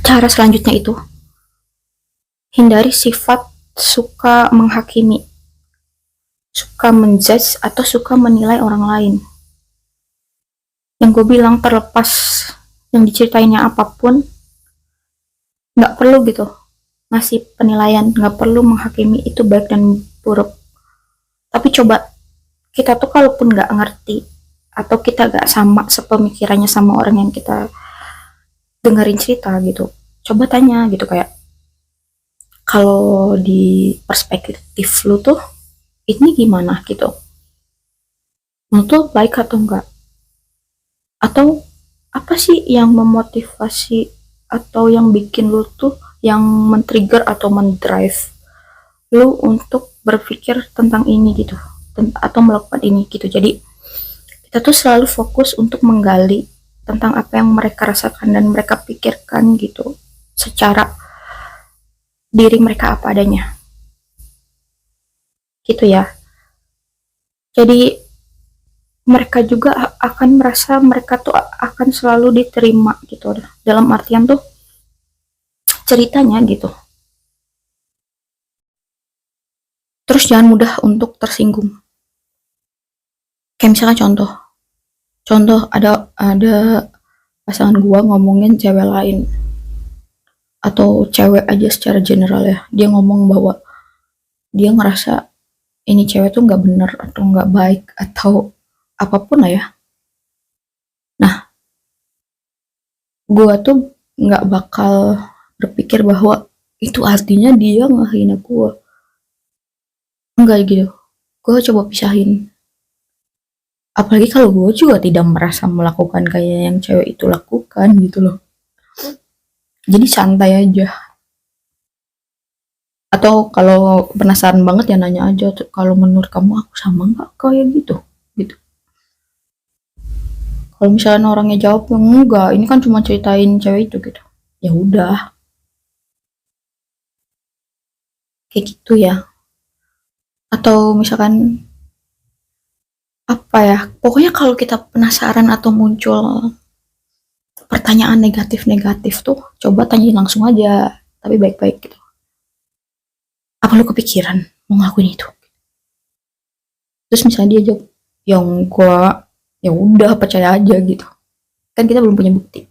Cara selanjutnya itu, hindari sifat suka menghakimi, suka menjudge atau suka menilai orang lain. Yang gue bilang, terlepas yang diceritainnya apapun, nggak perlu gitu ngasih penilaian, nggak perlu menghakimi itu baik dan buruk. Tapi coba, kita tuh kalaupun nggak ngerti atau kita nggak sama sepemikirannya sama orang yang kita dengerin cerita gitu, coba tanya gitu, kayak kalau di perspektif lu tuh ini gimana gitu, menurut lu baik atau enggak, atau apa sih yang memotivasi atau yang bikin lu tuh, yang men-trigger atau mendrive lu untuk berpikir tentang ini gitu, atau melakukan ini gitu. Jadi kita tuh selalu fokus untuk menggali tentang apa yang mereka rasakan dan mereka pikirkan gitu, secara diri mereka apa adanya gitu ya. Jadi mereka juga akan merasa mereka tuh akan selalu diterima gitu, dalam artian tuh ceritanya gitu. Terus jangan mudah untuk tersinggung. Kayak misalnya contoh contoh ada pasangan gua ngomongin cewek lain, atau cewek aja secara general ya, dia ngomong bahwa dia ngerasa ini cewek tuh nggak bener atau nggak baik atau apapun lah ya. Nah, gua tuh nggak bakal berpikir bahwa itu artinya dia ngehina gua, enggak gitu. Gua coba pisahin, apalagi kalau gue juga tidak merasa melakukan kayak yang cewek itu lakukan gitu loh. Jadi santai aja. Atau kalau penasaran banget ya nanya aja, kalau menurut kamu aku sama nggak kayak gitu gitu. Kalau misalnya orangnya jawab enggak, ini kan cuma ceritain cewek itu gitu, ya udah, kayak gitu ya. Atau misalkan apa ya, pokoknya kalau kita penasaran atau muncul pertanyaan negatif-negatif tuh, coba tanyain langsung aja, tapi baik-baik gitu. Apa lu kepikiran mau ngelakuin itu? Terus misalnya dia jawab, yang gua, ya udah percaya aja gitu. Kan kita belum punya bukti.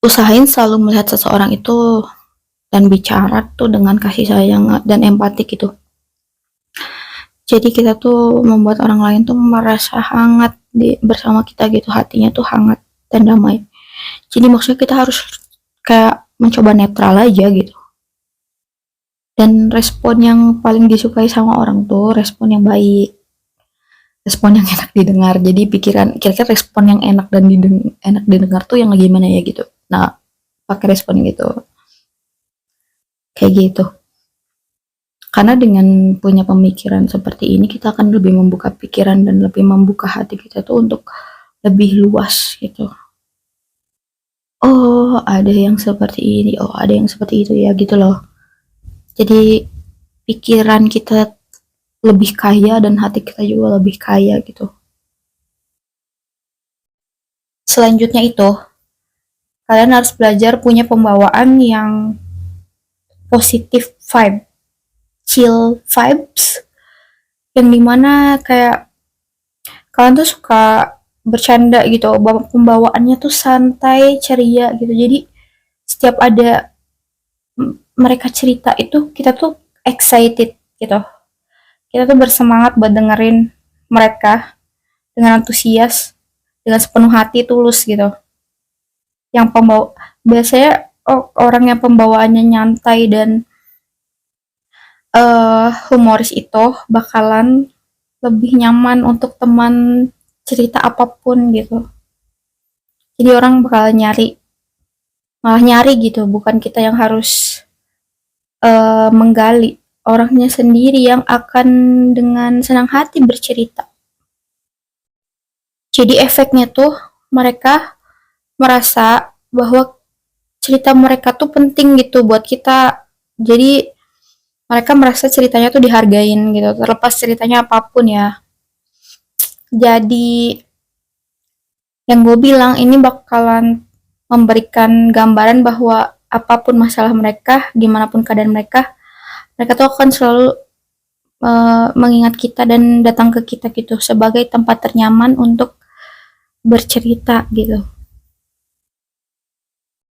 Usahain selalu melihat seseorang itu dan bicara tuh dengan kasih sayang dan empatik gitu. Jadi kita tuh membuat orang lain tuh merasa hangat bersama kita gitu, hatinya tuh hangat dan damai. Jadi maksudnya kita harus kayak mencoba netral aja gitu. Dan respon yang paling disukai sama orang tuh respon yang baik, respon yang enak didengar. Jadi pikiran kira-kira respon yang enak didengar tuh yang gimana ya gitu. Nah, pakai respon gitu, kayak gitu. Karena dengan punya pemikiran seperti ini, kita akan lebih membuka pikiran dan lebih membuka hati kita tuh untuk lebih luas gitu. Oh, ada yang seperti ini, oh ada yang seperti itu ya gitu loh. Jadi pikiran kita lebih kaya dan hati kita juga lebih kaya gitu. Selanjutnya itu, kalian harus belajar punya pembawaan yang positif vibe, chill vibes, yang dimana kayak kalian tuh suka bercanda gitu, pembawaannya tuh santai, ceria gitu. Jadi setiap ada mereka cerita itu kita tuh excited gitu. Kita tuh bersemangat buat dengerin mereka dengan antusias, dengan sepenuh hati tulus gitu. Yang pembawa biasanya orang yang pembawaannya nyantai dan humoris itu bakalan lebih nyaman untuk teman cerita apapun gitu. Jadi orang bakal malah nyari gitu, bukan kita yang harus menggali, orangnya sendiri yang akan dengan senang hati bercerita. Jadi efeknya tuh mereka merasa bahwa cerita mereka tuh penting gitu buat kita. Jadi mereka merasa ceritanya tuh dihargain gitu, terlepas ceritanya apapun ya. Jadi Yang gue bilang ini bakalan memberikan gambaran bahwa apapun masalah mereka, gimana pun keadaan mereka, mereka tuh akan selalu mengingat kita dan datang ke kita gitu sebagai tempat ternyaman untuk bercerita gitu.